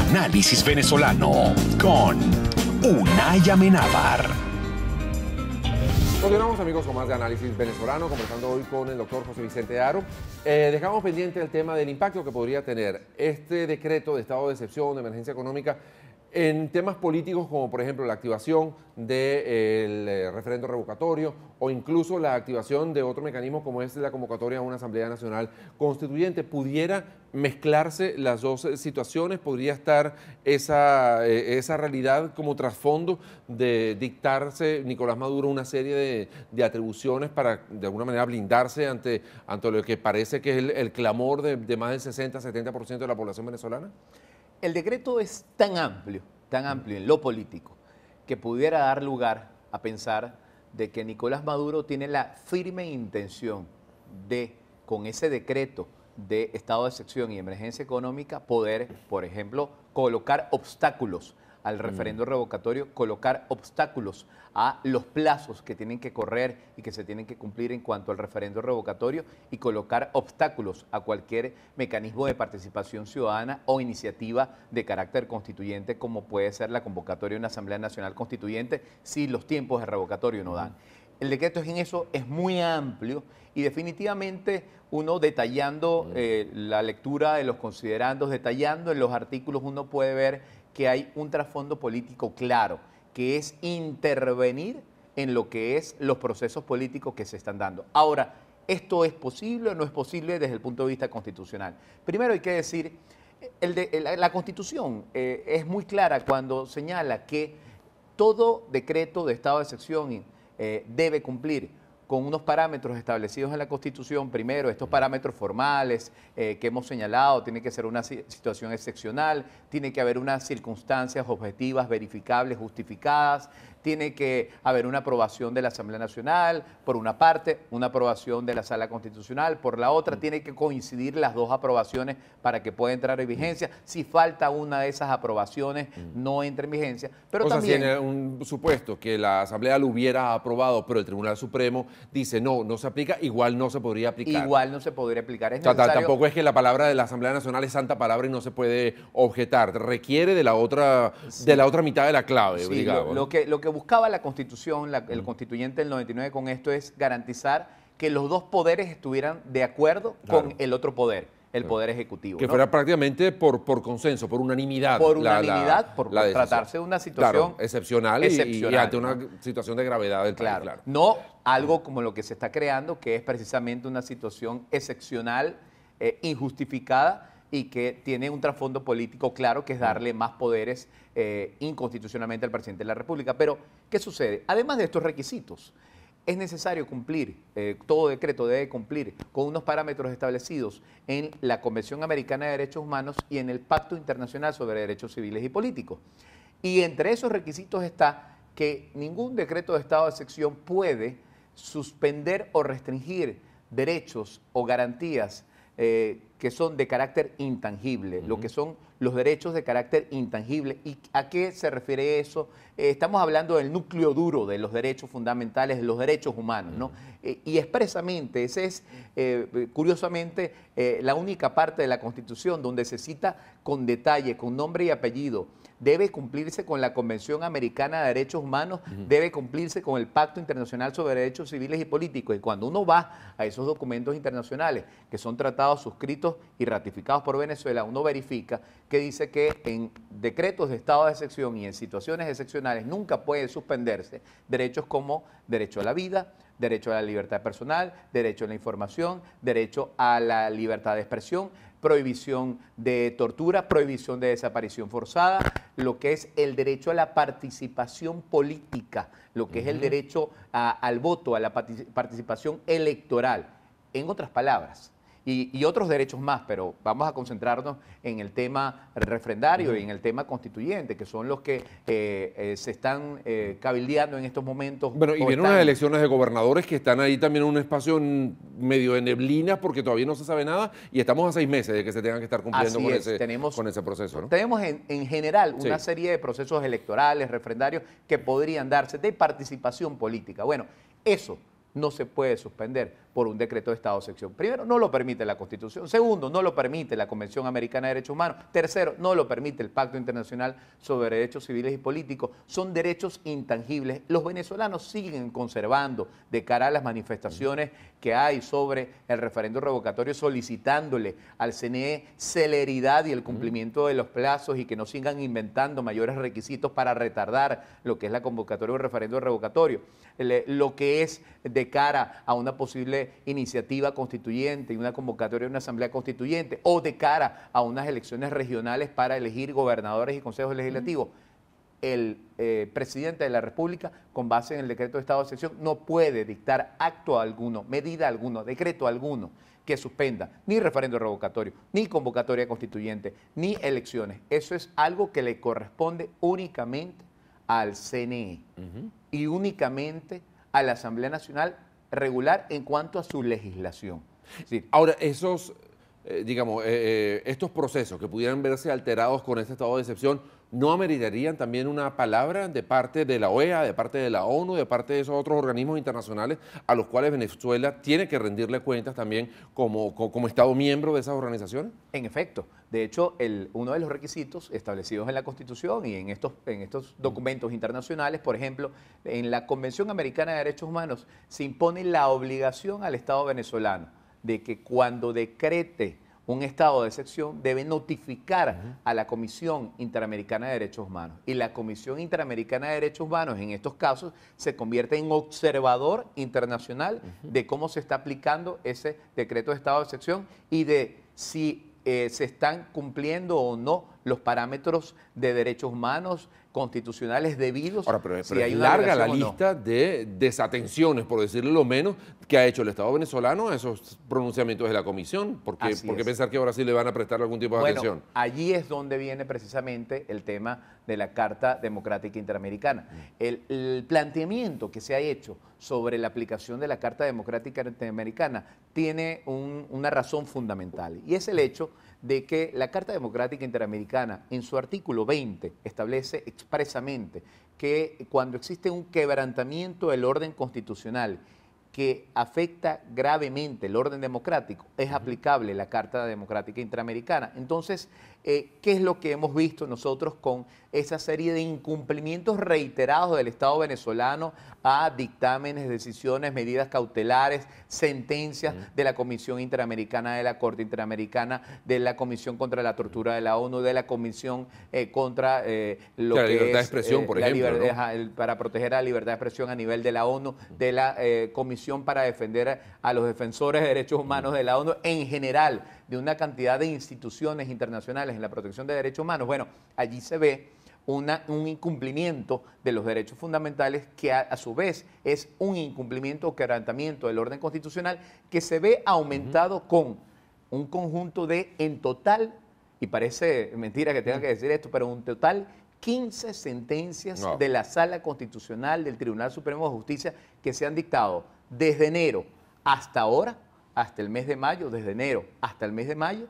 Análisis venezolano con Unay Amenábar. Continuamos, amigos, con más de Análisis Venezolano, conversando hoy con el doctor José Vicente Haro. Dejamos pendiente el tema del impacto que podría tener este decreto de estado de excepción, de emergencia económica, en temas políticos como, por ejemplo, la activación del referendo revocatorio o incluso la activación de otro mecanismo como es la convocatoria a una Asamblea Nacional Constituyente. ¿Pudiera mezclarse las dos situaciones? ¿Podría estar esa realidad como trasfondo de dictarse Nicolás Maduro una serie de atribuciones para de alguna manera blindarse ante lo que parece que es el clamor de más del 60-70% de la población venezolana? El decreto es tan amplio en lo político, que pudiera dar lugar a pensar de que Nicolás Maduro tiene la firme intención de, con ese decreto de estado de excepción y emergencia económica, poder, por ejemplo, colocar obstáculos al referendo revocatorio, colocar obstáculos a los plazos que tienen que correr y que se tienen que cumplir en cuanto al referendo revocatorio y colocar obstáculos a cualquier mecanismo de participación ciudadana o iniciativa de carácter constituyente, como puede ser la convocatoria de una Asamblea Nacional Constituyente, si los tiempos de revocatorio no dan. El decreto en eso es muy amplio y definitivamente uno detallando la lectura de los considerandos, detallando en los artículos, uno puede ver que hay un trasfondo político claro, que es intervenir en lo que es los procesos políticos que se están dando. Ahora, ¿esto es posible o no es posible desde el punto de vista constitucional? Primero hay que decir, la Constitución es muy clara cuando señala que todo decreto de estado de excepción debe cumplir con unos parámetros establecidos en la Constitución. Primero, estos parámetros formales que hemos señalado, tiene que ser una situación excepcional, tiene que haber unas circunstancias objetivas, verificables, justificadas, tiene que haber una aprobación de la Asamblea Nacional, por una parte, una aprobación de la Sala Constitucional, por la otra, tiene que coincidir las dos aprobaciones para que pueda entrar en vigencia. Si falta una de esas aprobaciones, no entra en vigencia. Pero o también, sea, si en un supuesto que la Asamblea lo hubiera aprobado, pero el Tribunal Supremo dice no se aplica, igual no se podría aplicar. Igual no se podría aplicar. Es o sea, necesario... tampoco es que la palabra de la Asamblea Nacional es santa palabra y no se puede objetar. Requiere de la otra, Sí. de la otra mitad de la clave, Sí, digamos. lo que buscaba la Constitución, el constituyente del 99 con esto es garantizar que los dos poderes estuvieran de acuerdo con el otro poder, el poder ejecutivo. Que fuera prácticamente por consenso, por unanimidad. Por unanimidad, por tratarse de una situación excepcional y ante una situación de gravedad del país, claro. No algo como lo que se está creando, que es precisamente una situación excepcional, injustificada, y que tiene un trasfondo político claro, que es darle más poderes inconstitucionalmente al presidente de la República. Pero, ¿qué sucede? Además de estos requisitos, es necesario cumplir, todo decreto debe cumplir con unos parámetros establecidos en la Convención Americana de Derechos Humanos y en el Pacto Internacional sobre Derechos Civiles y Políticos. Y entre esos requisitos está que ningún decreto de estado de excepción puede suspender o restringir derechos o garantías que son de carácter intangible, lo que son los derechos de carácter intangible. ¿Y a qué se refiere eso? Estamos hablando del núcleo duro de los derechos fundamentales, de los derechos humanos, ¿no? Y expresamente, esa es, curiosamente, la única parte de la Constitución donde se cita con detalle, con nombre y apellido. Debe cumplirse con la Convención Americana de Derechos Humanos, debe cumplirse con el Pacto Internacional sobre Derechos Civiles y Políticos. Y cuando uno va a esos documentos internacionales, que son tratados suscritos y ratificados por Venezuela, uno verifica que dice que en decretos de estado de excepción y en situaciones excepcionales nunca puede suspenderse derechos como derecho a la vida, derecho a la libertad personal, derecho a la información, derecho a la libertad de expresión, prohibición de tortura, prohibición de desaparición forzada, lo que es el derecho a la participación política, lo que es el derecho al voto, a la participación electoral. En otras palabras, y otros derechos más, pero vamos a concentrarnos en el tema refrendario y en el tema constituyente, que son los que se están cabildeando en estos momentos. Bueno, y vienen unas elecciones de gobernadores que están ahí también en un espacio medio de neblinas porque todavía no se sabe nada y estamos a 6 meses de que se tengan que estar cumpliendo con ese proceso, ¿no? Tenemos en general una serie de procesos electorales, refrendarios, que podrían darse de participación política. Bueno, eso no se puede suspender por un decreto de estado de excepción. Primero, no lo permite la Constitución. Segundo, no lo permite la Convención Americana de Derechos Humanos. Tercero, no lo permite el Pacto Internacional sobre Derechos Civiles y Políticos. Son derechos intangibles. Los venezolanos siguen conservando de cara a las manifestaciones que hay sobre el referendo revocatorio, solicitándole al CNE celeridad y el cumplimiento de los plazos y que no sigan inventando mayores requisitos para retardar lo que es la convocatoria del referendo revocatorio. Lo que es de cara a una posible iniciativa constituyente y una convocatoria de una asamblea constituyente o de cara a unas elecciones regionales para elegir gobernadores y consejos legislativos. El presidente de la República, con base en el decreto de estado de excepción, no puede dictar acto alguno, medida alguno, decreto alguno que suspenda ni referendo revocatorio, ni convocatoria constituyente, ni elecciones. Eso es algo que le corresponde únicamente al CNE y únicamente a la Asamblea Nacional regular en cuanto a su legislación. Sí. Ahora, esos, estos procesos que pudieran verse alterados con este estado de excepción, ¿no ameritarían también una palabra de parte de la OEA, de parte de la ONU, de parte de esos otros organismos internacionales a los cuales Venezuela tiene que rendirle cuentas también como Estado miembro de esas organizaciones? En efecto. De hecho, uno de los requisitos establecidos en la Constitución y en estos documentos internacionales, por ejemplo, en la Convención Americana de Derechos Humanos, se impone la obligación al Estado venezolano de que cuando decrete un estado de excepción debe notificar a la Comisión Interamericana de Derechos Humanos. Y la Comisión Interamericana de Derechos Humanos en estos casos se convierte en observador internacional de cómo se está aplicando ese decreto de estado de excepción y de si se están cumpliendo o no los parámetros de derechos humanos constitucionales debidos. Ahora, pero es larga la lista de desatenciones, por decirlo lo menos, que ha hecho el Estado venezolano a esos pronunciamientos de la Comisión. ¿Por qué pensar que ahora sí le van a prestar algún tipo de atención? Allí es donde viene precisamente el tema de la Carta Democrática Interamericana. El planteamiento que se ha hecho sobre la aplicación de la Carta Democrática Interamericana tiene una razón fundamental, y es el hecho de que la Carta Democrática Interamericana, en su artículo 20, establece expresamente que cuando existe un quebrantamiento del orden constitucional que afecta gravemente el orden democrático, es aplicable la Carta Democrática Interamericana. Entonces, ¿qué es lo que hemos visto nosotros con esa serie de incumplimientos reiterados del Estado venezolano a dictámenes, decisiones, medidas cautelares, sentencias de la Comisión Interamericana, de la Corte Interamericana, de la Comisión contra la Tortura de la ONU, de la Comisión contra lo que es... La libertad de expresión, por ejemplo, ¿no? Para proteger la libertad de expresión a nivel de la ONU, de la Comisión para defender a los defensores de derechos humanos de la ONU, en general, de una cantidad de instituciones internacionales en la protección de derechos humanos? Bueno, allí se ve un incumplimiento de los derechos fundamentales que a su vez es un incumplimiento o quebrantamiento del orden constitucional que se ve aumentado con un conjunto de, en total, y parece mentira que tenga que decir esto, pero en total 15 sentencias de la Sala Constitucional del Tribunal Supremo de Justicia que se han dictado desde enero hasta ahora, hasta el mes de mayo, desde enero hasta el mes de mayo,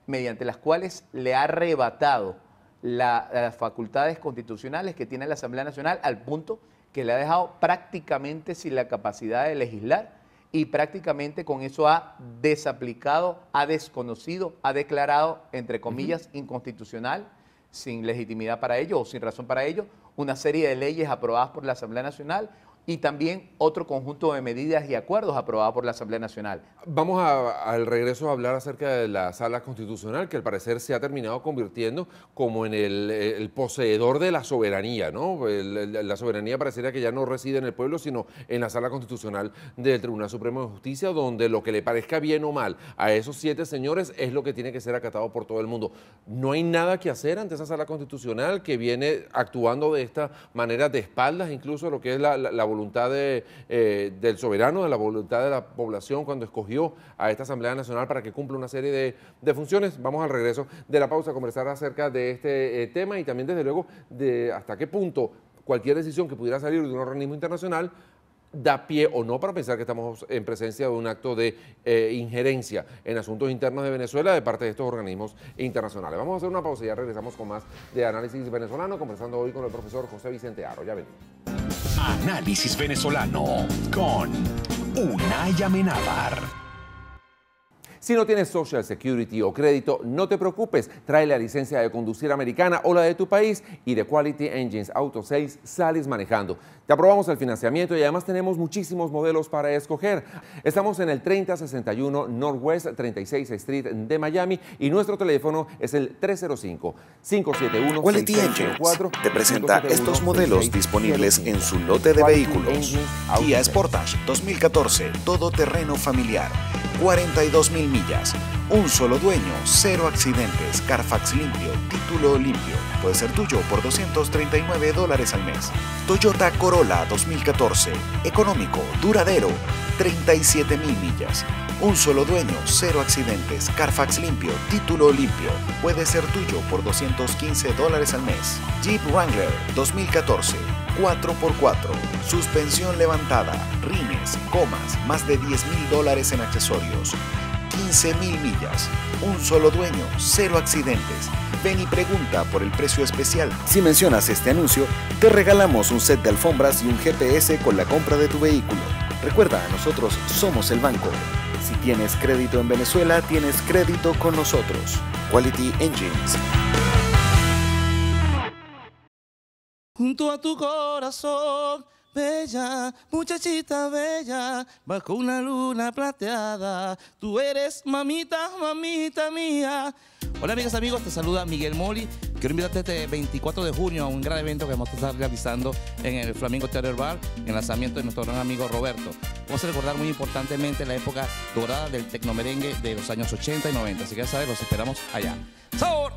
mediante las cuales le ha arrebatado las facultades constitucionales que tiene la Asamblea Nacional, al punto que le ha dejado prácticamente sin la capacidad de legislar, y prácticamente con eso ha desaplicado, ha desconocido, ha declarado, entre comillas, inconstitucional, sin legitimidad para ello o sin razón para ello, una serie de leyes aprobadas por la Asamblea Nacional y también otro conjunto de medidas y acuerdos aprobados por la Asamblea Nacional. Vamos al regreso a hablar acerca de la Sala Constitucional, que al parecer se ha terminado convirtiendo como en el poseedor de la soberanía, ¿no? La soberanía pareciera que ya no reside en el pueblo, sino en la Sala Constitucional del Tribunal Supremo de Justicia, donde lo que le parezca bien o mal a esos 7 señores es lo que tiene que ser acatado por todo el mundo. No hay nada que hacer ante esa Sala Constitucional que viene actuando de esta manera de espaldas, incluso lo que es la voluntad del soberano, de la voluntad de la población cuando escogió a esta Asamblea Nacional para que cumpla una serie de funciones. Vamos al regreso de la pausa a conversar acerca de este tema y también, desde luego, de hasta qué punto cualquier decisión que pudiera salir de un organismo internacional da pie o no para pensar que estamos en presencia de un acto de injerencia en asuntos internos de Venezuela de parte de estos organismos internacionales. Vamos a hacer una pausa y ya regresamos con más de Análisis Venezolano, conversando hoy con el profesor José Vicente Haro. Ya venimos. Análisis Venezolano con Unay Amenábar. Si no tienes Social Security o crédito, no te preocupes. Trae la licencia de conducir americana o la de tu país y de Quality Engines Auto Sales sales manejando. Te aprobamos el financiamiento y además tenemos muchísimos modelos para escoger. Estamos en el 3061 Northwest 36th Street de Miami y nuestro teléfono es el 305-571-6604. Quality Engines te presenta estos modelos disponibles en su lote de vehículos. Kia Sportage 2014, todoterreno familiar. 42,000 millas, un solo dueño, 0 accidentes, Carfax limpio, título limpio. Puede ser tuyo por $239 al mes. Toyota Corolla 2014, económico, duradero, 37,000 millas. Un solo dueño, 0 accidentes, Carfax limpio, título limpio. Puede ser tuyo por $215 al mes. Jeep Wrangler 2014, 4x4, suspensión levantada, rines, gomas, más de $10,000 en accesorios. 15,000 millas, un solo dueño, 0 accidentes. Ven y pregunta por el precio especial. Si mencionas este anuncio, te regalamos un set de alfombras y un GPS con la compra de tu vehículo. Recuerda, nosotros somos el banco. Si tienes crédito en Venezuela, tienes crédito con nosotros. Quality Engines. Junto a tu corazón, bella, muchachita bella, bajo una luna plateada, tú eres mamita, mamita mía. Hola amigas, amigos, te saluda Miguel Moli. Quiero invitarte este 24 de junio a un gran evento que vamos a estar realizando en el Flamingo Theater Bar, en el lanzamiento de nuestro gran amigo Roberto. Vamos a recordar muy importantemente la época dorada del tecnomerengue de los años 80 y 90, así que ya sabes, los esperamos allá. ¡Sabor!